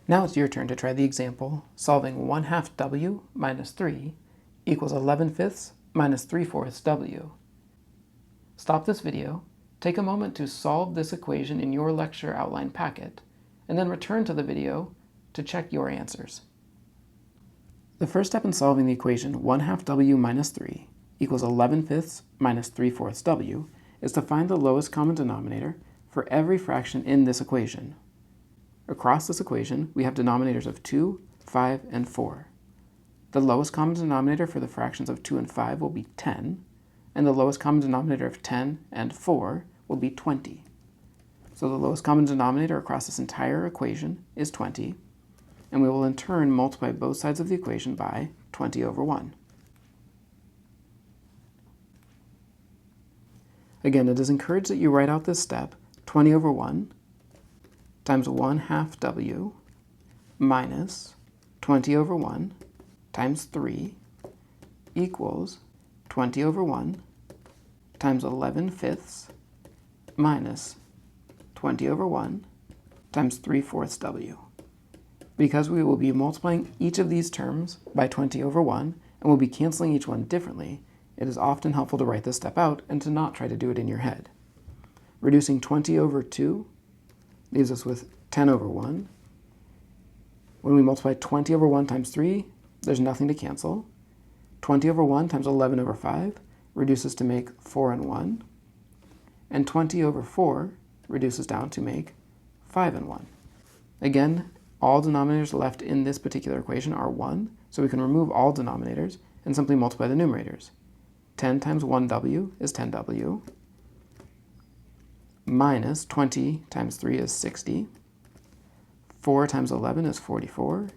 Now it's your turn to try the example solving 1/2 w minus 3 equals 11/5 minus 3/4 w. Stop this video, take a moment to solve this equation in your lecture outline packet, and then return to the video to check your answers. The first step in solving the equation 1/2 w minus 3 equals 11/5 minus 3/4 w is to find the lowest common denominator for every fraction in this equation. Across this equation, we have denominators of 2, 5, and 4. The lowest common denominator for the fractions of 2 and 5 will be 10, and the lowest common denominator of 10 and 4 will be 20. So the lowest common denominator across this entire equation is 20, and we will in turn multiply both sides of the equation by 20 over 1. Again, it is encouraged that you write out this step, 20 over 1 times 1/2 w minus 20 over 1 times 3 equals 20 over 1 times 11/5 minus 20 over 1 times 3/4 w. Because we will be multiplying each of these terms by 20 over 1 and we'll be canceling each one differently, it is often helpful to write this step out and to not try to do it in your head. Reducing 20 over 2 leaves us with 10 over 1. When we multiply 20 over 1 times 3, there's nothing to cancel. 20 over 1 times 11 over 5 reduces to make 4 and 1. And 20 over 4 reduces down to make 5 and 1. Again, all denominators left in this particular equation are 1, so we can remove all denominators and simply multiply the numerators. 10 times 1w is 10w, minus 20 times 3 is 60, 4 times 11 is 44,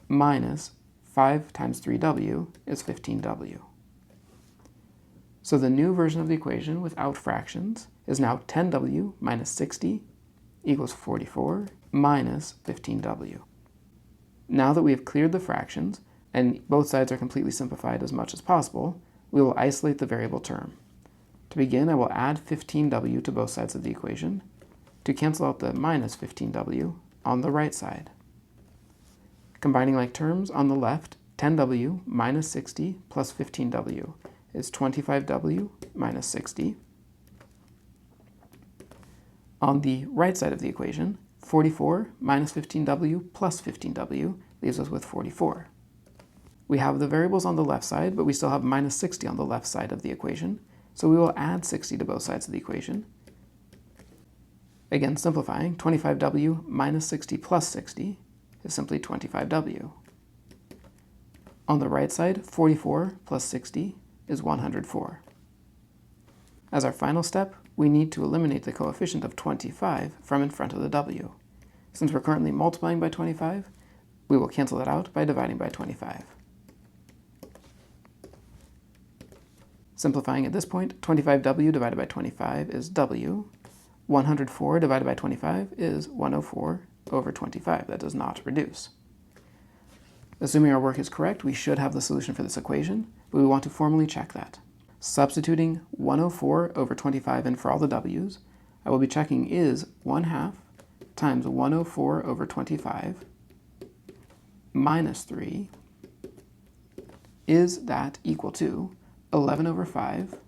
minus 5 times 3w is 15w. So the new version of the equation without fractions is now 10w minus 60 equals 44 minus 15w. Now that we have cleared the fractions and both sides are completely simplified as much as possible, we will isolate the variable term. To begin, I will add 15w to both sides of the equation to cancel out the minus 15w on the right side. Combining like terms, on the left, 10w minus 60 plus 15w is 25w minus 60. On the right side of the equation, 44 minus 15w plus 15w leaves us with 44. We have the variables on the left side, but we still have minus 60 on the left side of the equation, so we will add 60 to both sides of the equation. Again, simplifying, 25w minus 60 plus 60 is simply 25w. On the right side, 44 plus 60 is 104. As our final step, we need to eliminate the coefficient of 25 from in front of the w. Since we're currently multiplying by 25, we will cancel it out by dividing by 25. Simplifying at this point, 25w divided by 25 is w. 104 divided by 25 is 104 over 25. That does not reduce. Assuming our work is correct, we should have the solution for this equation, but we want to formally check that. Substituting 104 over 25 in for all the w's, I will be checking is 1/2 times 104 over 25 minus 3, is that equal to 11 over 5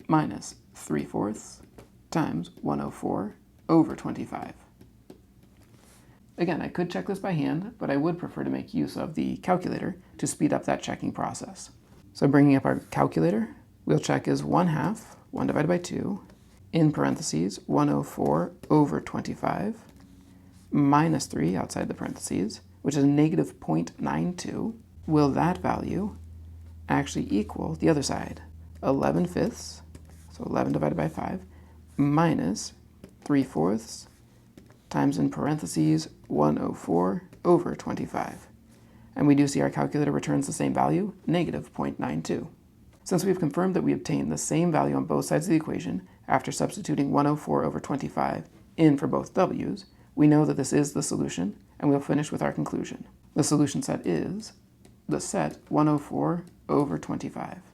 minus 3/4 times 104 over 25. Again, I could check this by hand, but I would prefer to make use of the calculator to speed up that checking process. So bringing up our calculator, we'll check is 1/2, 1 divided by 2, in parentheses 104 over 25, minus 3 outside the parentheses, which is negative 0.92. Will that value actually equal the other side, 11/5, so 11 divided by 5, minus 3/4 times in parentheses 104 over 25. And we do see our calculator returns the same value, negative 0.92. Since we've confirmed that we obtained the same value on both sides of the equation after substituting 104 over 25 in for both w's, we know that this is the solution, and we'll finish with our conclusion. The solution set is the set 104 over 25.